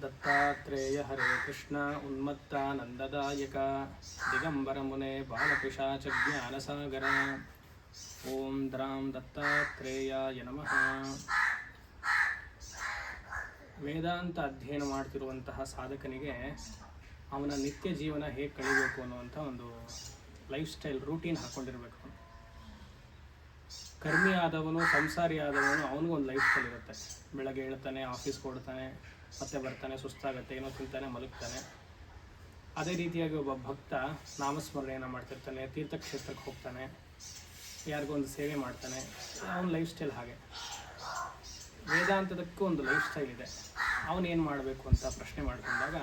ದತ್ತಾತ್ರೇಯ ಹರೇ ಕೃಷ್ಣ ಉನ್ಮತ್ತಾನಂದದಾಯಕ ದಿಗಂಬರ ಮುನೆ ಬಾಲಪಿಶಾಚ ಜ್ಞಾನಸಾಗರ. ಓಂ ದ್ರಾಂ ದತ್ತಾತ್ರೇಯಾಯ ನಮಃ. ವೇದಾಂತ ಅಧ್ಯಯನ ಮಾಡ್ತಿರುವಂತಹ ಸಾಧಕನಿಗೆ ಅವನ ನಿತ್ಯ ಜೀವನ ಹೇಗೆ ಕಳಿಬೇಕು ಅನ್ನುವಂಥ ಒಂದು ಲೈಫ್ ಸ್ಟೈಲ್ ರೂಟೀನ್ ಹಾಕ್ಕೊಂಡಿರ್ಬೇಕು. ಕರ್ಮಿ ಆದವನು, ಸಂಸಾರಿ ಆದವನು, ಅವನಿಗೂ ಒಂದು ಲೈಫ್ ಸ್ಟೈಲ್ ಇರುತ್ತೆ. ಬೆಳಗ್ಗೆ ಹೇಳ್ತಾನೆ, ಆಫೀಸ್ಗೆ ಕೊಡ್ತಾನೆ, ಮತ್ತೆ ಬರ್ತಾನೆ, ಸುಸ್ತಾಗುತ್ತೆ, ಏನೋ ತಿಂತಾನೆ, ಮಲಗ್ತಾನೆ. ಅದೇ ರೀತಿಯಾಗಿ ಒಬ್ಬ ಭಕ್ತ ನಾಮಸ್ಮರಣೆಯನ್ನು ಮಾಡ್ತಿರ್ತಾನೆ, ತೀರ್ಥಕ್ಷೇತ್ರಕ್ಕೆ ಹೋಗ್ತಾನೆ, ಯಾರಿಗೂ ಒಂದು ಸೇವೆ ಮಾಡ್ತಾನೆ. ಅವನ ಲೈಫ್ ಸ್ಟೈಲ್ ಹಾಗೆ. ವೇದಾಂತದಕ್ಕೂ ಒಂದು ಲೈಫ್ ಸ್ಟೈಲ್ ಇದೆ. ಅವನೇನು ಮಾಡಬೇಕು ಅಂತ ಪ್ರಶ್ನೆ ಮಾಡಿಕೊಂಡಾಗ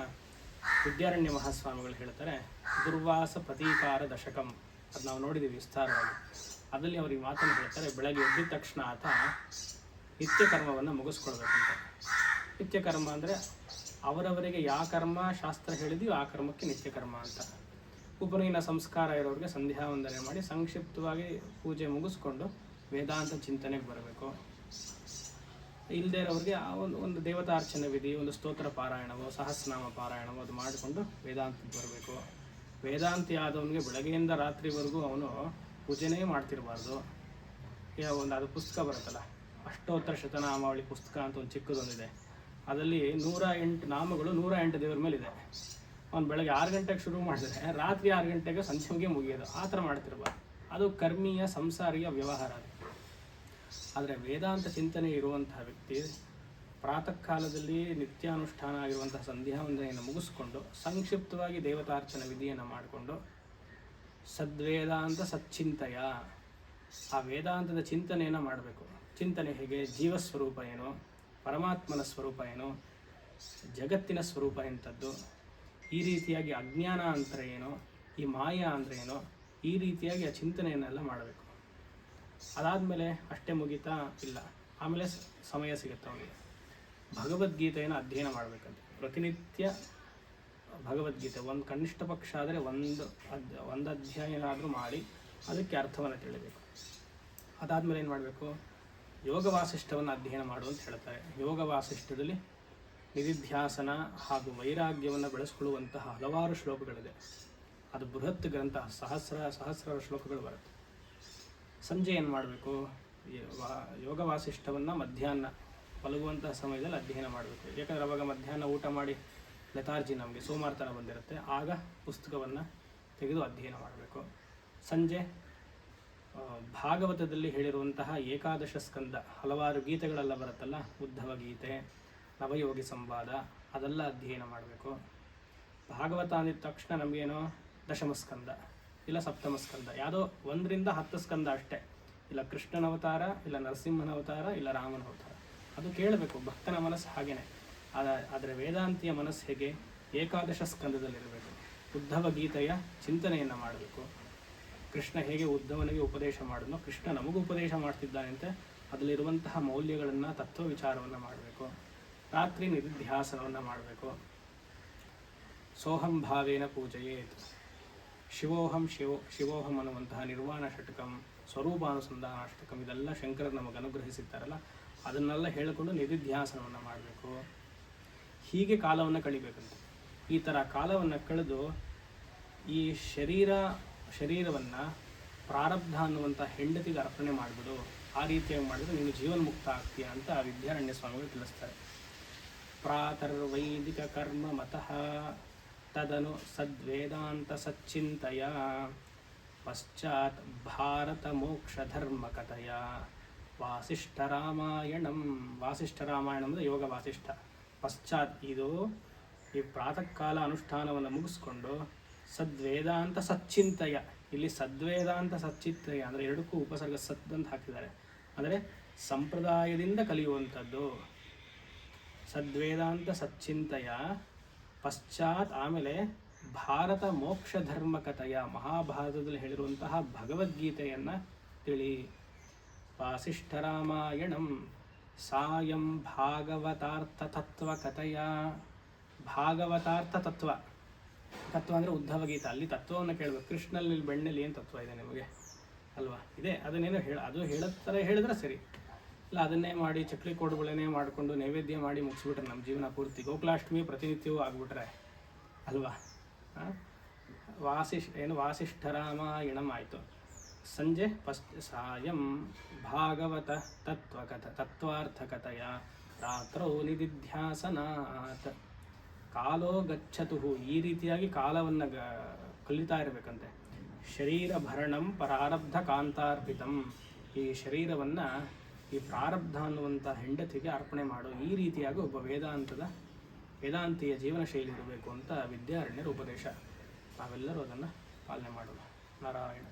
ವಿದ್ಯಾರಣ್ಯ ಮಹಾಸ್ವಾಮಿಗಳು ಹೇಳ್ತಾರೆ, ದುರ್ವಾಸ ಪ್ರತೀಕಾರ ದಶಕಂ. ಅದು ನಾವು ನೋಡಿದ್ದೀವಿ ವಿಸ್ತಾರವಾಗಿ. ಅದರಲ್ಲಿ ಅವ್ರಿಗೆ ಮಾತನ್ನು ಹೇಳ್ತಾರೆ, ಬೆಳಗ್ಗೆ ಎದ್ದ ತಕ್ಷಣ ಆತ ನಿತ್ಯ ಕರ್ಮವನ್ನು ಮುಗಿಸ್ಕೊಳ್ಬೇಕಂತ. ನಿತ್ಯ ಕರ್ಮ ಅಂದರೆ ಅವರವರಿಗೆ ಯಾವ ಕರ್ಮ ಶಾಸ್ತ್ರ ಹೇಳಿದೆಯೋ ಆ ಕರ್ಮಕ್ಕೆ ನಿತ್ಯ ಕರ್ಮ ಅಂತ. ಉಪನಯನ ಸಂಸ್ಕಾರ ಇರೋರಿಗೆ ಸಂಧ್ಯಾ ವಂದನೆ ಮಾಡಿ ಸಂಕ್ಷಿಪ್ತವಾಗಿ ಪೂಜೆ ಮುಗಿಸ್ಕೊಂಡು ವೇದಾಂತ ಚಿಂತನೆಗೆ ಬರಬೇಕು. ಇಲ್ಲದೇ ಇರೋರಿಗೆ ಒಂದು ದೇವತಾರ್ಚನೆ ವಿಧಿ, ಒಂದು ಸ್ತೋತ್ರ ಪಾರಾಯಣವೋ ಸಹಸ್ರನಾಮ ಪಾರಾಯಣವೋ ಅದು ಮಾಡಿಕೊಂಡು ವೇದಾಂತಕ್ಕೆ ಬರಬೇಕು. ವೇದಾಂತಿ ಆದವನಿಗೆ ಬೆಳಗ್ಗೆಯಿಂದ ರಾತ್ರಿವರೆಗೂ ಅವನು ಪೂಜೆನೇ ಮಾಡ್ತಿರಬಾರ್ದು. ಅದು ಪುಸ್ತಕ ಬರುತ್ತಲ್ಲ, ಅಷ್ಟೋತ್ತರ ಶತನಾಮಾವಳಿ ಪುಸ್ತಕ ಅಂತ ಒಂದು ಚಿಕ್ಕದೊಂದಿದೆ. ಅದರಲ್ಲಿ 108 ನಾಮಗಳು 108 ದೇವರ ಮೇಲಿದೆ. ಅವ್ನು ಬೆಳಗ್ಗೆ 6 ಗಂಟೆಗೆ ಶುರು ಮಾಡಿದ್ರೆ ರಾತ್ರಿ 6 ಗಂಟೆಗೆ ಸಂಜೆಗೆ ಮುಗಿಯೋದು. ಆ ಥರ ಮಾಡ್ತಿರ್ಬಾರ್ದು. ಅದು ಕರ್ಮೀಯ ಸಂಸಾರಿಯ ವ್ಯವಹಾರ. ಆದರೆ ವೇದಾಂತ ಚಿಂತನೆ ಇರುವಂತಹ ವ್ಯಕ್ತಿ ಪ್ರಾತಃ ಕಾಲದಲ್ಲಿ ನಿತ್ಯಾನುಷ್ಠಾನ ಆಗಿರುವಂತಹ ಸಂಧ್ಯಾ ವಂದನೆಯನ್ನು ಮುಗಿಸ್ಕೊಂಡು ಸಂಕ್ಷಿಪ್ತವಾಗಿ ದೇವತಾರ್ಚನ ವಿಧಿಯನ್ನು ಮಾಡಿಕೊಂಡು ಸದ್ವೇದಾಂತ ಸಚ್ಚಿಂತೆಯ, ಆ ವೇದಾಂತದ ಚಿಂತನೆಯನ್ನು ಮಾಡಬೇಕು. ಚಿಂತನೆ ಹೇಗೆ? ಜೀವಸ್ವರೂಪ ಏನು, ಪರಮಾತ್ಮನ ಸ್ವರೂಪ ಏನು, ಜಗತ್ತಿನ ಸ್ವರೂಪ ಎಂಥದ್ದು, ಈ ರೀತಿಯಾಗಿ ಅಜ್ಞಾನ ಅಂದರೆ ಏನು, ಈ ಮಾಯಾ ಅಂದರೆ ಏನು, ಈ ರೀತಿಯಾಗಿ ಆ ಚಿಂತನೆಯನ್ನೆಲ್ಲ ಮಾಡಬೇಕು. ಅದಾದಮೇಲೆ ಅಷ್ಟೇ ಮುಗಿತಾ ಇಲ್ಲ, ಆಮೇಲೆ ಸಮಯ ಸಿಗುತ್ತೆ ಅವನಿಗೆ ಭಗವದ್ಗೀತೆಯನ್ನು ಅಧ್ಯಯನ ಮಾಡಬೇಕಂತ. ಪ್ರತಿನಿತ್ಯ ಭಗವದ್ಗೀತೆ ಒಂದು ಕನಿಷ್ಠ ಪಕ್ಷ ಆದರೆ ಒಂದು ಅಧ್ಯಯನ ಮಾಡಿ ಅದಕ್ಕೆ ಅರ್ಥವನ್ನು ತಿಳಿಬೇಕು. ಅದಾದಮೇಲೆ ಏನು ಮಾಡಬೇಕು? ಯೋಗ ವಾಸಿಷ್ಠವನ್ನು ಅಧ್ಯಯನ ಮಾಡು ಅಂತ ಹೇಳ್ತಾರೆ. ಯೋಗ ವಾಸಿಷ್ಠದಲ್ಲಿ ನಿಧಿಧ್ಯಾಸನ ಹಾಗೂ ವೈರಾಗ್ಯವನ್ನು ಬೆಳೆಸ್ಕೊಳ್ಳುವಂತಹ ಹಲವಾರು ಶ್ಲೋಕಗಳಿದೆ. ಅದು ಬೃಹತ್ ಗ್ರಂಥ, ಸಹಸ್ರ ಶ್ಲೋಕಗಳು ಬರುತ್ತೆ. ಸಂಜೆ ಏನು ಮಾಡಬೇಕು? ಯೋಗ ವಾಸಿಷ್ಠವನ್ನು ಮಧ್ಯಾಹ್ನ ಮಲಗುವಂತಹ ಸಮಯದಲ್ಲಿ ಅಧ್ಯಯನ ಮಾಡಬೇಕು. ಯಾಕಂದರೆ ಅವಾಗ ಮಧ್ಯಾಹ್ನ ಊಟ ಮಾಡಿ ಲೆಥಾರ್ಜಿ ನಮಗೆ ಸೋಮಾರ್ತನ ಬಂದಿರುತ್ತೆ. ಆಗ ಪುಸ್ತಕವನ್ನು ತೆಗೆದು ಅಧ್ಯಯನ ಮಾಡಬೇಕು. ಸಂಜೆ ಭಾಗವತದಲ್ಲಿ ಹೇಳಿರುವಂತಹ ಏಕಾದಶ ಸ್ಕಂದ ಹಲವಾರು ಗೀತೆಗಳೆಲ್ಲ ಬರುತ್ತಲ್ಲ, ಉದ್ಧವ ಗೀತೆ, ನವಯೋಗಿ ಸಂವಾದ, ಅದೆಲ್ಲ ಅಧ್ಯಯನ ಮಾಡಬೇಕು. ಭಾಗವತ ಅಂದಿದ ತಕ್ಷಣ ನಮಗೇನೋ ದಶಮ ಸ್ಕಂದ ಇಲ್ಲ ಸಪ್ತಮ ಸ್ಕಂದ, ಯಾವುದೋ 1ರಿಂದ 10 ಸ್ಕಂದ ಅಷ್ಟೇ. ಇಲ್ಲ ಕೃಷ್ಣನ ಅವತಾರ, ಇಲ್ಲ ನರಸಿಂಹನ ಅವತಾರ, ಇಲ್ಲ ರಾಮನ ಅವತಾರ. ಅದು ಕೇಳಬೇಕು. ಭಕ್ತನ ಮನಸ್ಸು ಹಾಗೇನೆ. ಆದರೆ ವೇದಾಂತಿಯ ಮನಸ್ಸು ಹೇಗೆ? ಏಕಾದಶ ಸ್ಕಂದದಲ್ಲಿರಬೇಕು. ಉದ್ಧವ ಗೀತೆಯ ಚಿಂತನೆಯನ್ನು ಮಾಡಬೇಕು. ಕೃಷ್ಣ ಹೇಗೆ ಉದ್ಧವನಿಗೆ ಉಪದೇಶ ಮಾಡಿದ್ನೋ ಕೃಷ್ಣ ನಮಗೂ ಉಪದೇಶ ಮಾಡ್ತಿದ್ದಾನಂತೆ. ಅದರಲ್ಲಿರುವಂತಹ ಮೌಲ್ಯಗಳನ್ನು, ತತ್ವ ವಿಚಾರವನ್ನು ಮಾಡಬೇಕು. ರಾತ್ರಿ ನಿಧಿಧ್ಯಾಸನವನ್ನು ಮಾಡಬೇಕು. ಸೋಹಂ ಭಾವೇನ ಪೂಜೆಯೇತ್, ಶಿವೋಹಂ ಅನ್ನುವಂತಹ ನಿರ್ವಾಣ ಷಟ್ಕಂ, ಸ್ವರೂಪಾನುಸಂಧಾನಾಷ್ಟಕಂ, ಇದೆಲ್ಲ ಶಂಕರರು ನಮಗೆ ಅನುಗ್ರಹಿಸಿದ್ದಾರಲ್ಲ, ಅದನ್ನೆಲ್ಲ ಹೇಳಿಕೊಂಡು ನಿಧಿಧ್ಯಾಸನವನ್ನು ಮಾಡಬೇಕು. ಹೀಗೆ ಕಾಲವನ್ನು ಕಳಿಬೇಕಂತ. ಈ ಥರ ಕಾಲವನ್ನು ಕಳೆದು ಈ ಶರೀರವನ್ನು ಪ್ರಾರಬ್ಧ ಅನ್ನುವಂಥ ಹೆಂಡತಿಗೆ ಅರ್ಪಣೆ ಮಾಡಿಬಿಡು. ಆ ರೀತಿಯಾಗಿ ಮಾಡಿದ್ರೆ ನೀನು ಜೀವನ್ಮುಕ್ತ ಆಗ್ತೀಯ ಅಂತ ವಿದ್ಯಾರಣ್ಯ ಸ್ವಾಮಿಗಳು ತಿಳಿಸ್ತಾರೆ. ಪ್ರಾತರ್ವೈದಿಕ ಕರ್ಮ ಮತಃ ತದನು ಸದ್ವೇದಾಂತ ಸಚ್ಚಿಂತೆಯ ಪಶ್ಚಾತ್ ಭಾರತ ಮೋಕ್ಷ ಧರ್ಮ ಕಥೆಯ ವಾಸಿಷ್ಠ ರಾಮಾಯಣಂ. ವಾಸಿಷ್ಠ ರಾಮಾಯಣ ಅಂದರೆ ಯೋಗ ವಾಸಿಷ್ಠ. ಪಶ್ಚಾತ್ ಇದು ಈ ಪ್ರಾತಃ ಕಾಲ ಅನುಷ್ಠಾನವನ್ನು ಮುಗಿಸ್ಕೊಂಡು ಸದ್ವೇದಾಂತ ಸಚ್ಚಿಂತೆಯ. ಇಲ್ಲಿ ಸದ್ವೇದಾಂತ ಸಚ್ಚಿಂತೆಯ ಅಂದರೆ ಎರಡಕ್ಕೂ ಉಪಸರ್ಗ ಸದ್ ಅಂತ ಹಾಕಿದ್ದಾರೆ. ಅಂದರೆ ಸಂಪ್ರದಾಯದಿಂದ ಕಲಿಯುವಂಥದ್ದು. ಸದ್ವೇದಾಂತ ಸಚ್ಚಿಂತೆಯ ಪಶ್ಚಾತ್, ಆಮೇಲೆ ಭಾರತ ಮೋಕ್ಷ ಧರ್ಮ ಕಥೆಯ, ಮಹಾಭಾರತದಲ್ಲಿ ಹೇಳಿರುವಂತಹ ಭಗವದ್ಗೀತೆಯನ್ನು ತಿಳಿ. ವಾಸಿಷ್ಠ ರಾಮಾಯಣಂ ಸಾಯಂ ಭಾಗವತಾರ್ಥ ತತ್ವ ಕಥೆಯ. ಭಾಗವತಾರ್ಥ ತತ್ವ ಅಂದರೆ ಉದ್ಧವ ಗೀತ. ಅಲ್ಲಿ ತತ್ವವನ್ನು ಕೇಳಬೇಕು. ಕೃಷ್ಣಲ್ಲಿ ಬೆಣ್ಣೆಲಿ ಏನು ತತ್ವ ಇದೆ ನಿಮಗೆ ಅಲ್ವಾ? ಇದೆ. ಅದನ್ನೇನು ಅದು ಹೇಳತ್ತರ ಹೇಳಿದ್ರೆ ಸರಿ. ಇಲ್ಲ ಅದನ್ನೇ ಮಾಡಿ ಚಕ್ಲಿ ಕೋಡುಗಳನ್ನೇ ಮಾಡಿಕೊಂಡು ನೈವೇದ್ಯ ಮಾಡಿ ಮುಗಿಸ್ಬಿಟ್ರೆ ನಮ್ಮ ಜೀವನ ಪೂರ್ತಿ ಗೋಕುಲಾಷ್ಟಮಿ ಪ್ರತಿನಿತ್ಯವೂ ಆಗಿಬಿಟ್ರೆ ಅಲ್ವಾ? ವಾಸಿಷ್ಠರಾಮಾಯಣಂ ಆಯಿತು. ಸಂಜೆ ಸಾಯಂ ಭಾಗವತ ತತ್ವಾರ್ಥಕತೆಯ ರಾತ್ರೌ ನಿಧಿಧ್ಯಾಸನಾತ್ ಕಾಲೋ ಗಚ್ಚತು. ಈ ರೀತಿಯಾಗಿ ಕಾಲವನ್ನು ಕಲಿತಾ ಇರಬೇಕಂತೆ. ಶರೀರ ಭರಣಂ ಪ್ರಾರಬ್ಧ ಕಾಂತಾರ್ಪಿತಂ. ಈ ಶರೀರವನ್ನು ಈ ಪ್ರಾರಬ್ಧ ಅನ್ನುವಂಥ ಹೆಂಡತಿಗೆ ಅರ್ಪಣೆ ಮಾಡೋ ಈ ರೀತಿಯಾಗಿ ಒಬ್ಬ ವೇದಾಂತಿಯ ಜೀವನ ಶೈಲಿ ಇರಬೇಕು ಅಂತ ವಿದ್ಯಾರಣ್ಯರ ಉಪದೇಶ. ನಾವೆಲ್ಲರೂ ಅದನ್ನು ಪಾಲನೆ ಮಾಡೋಣ. ನಾರಾಯಣ.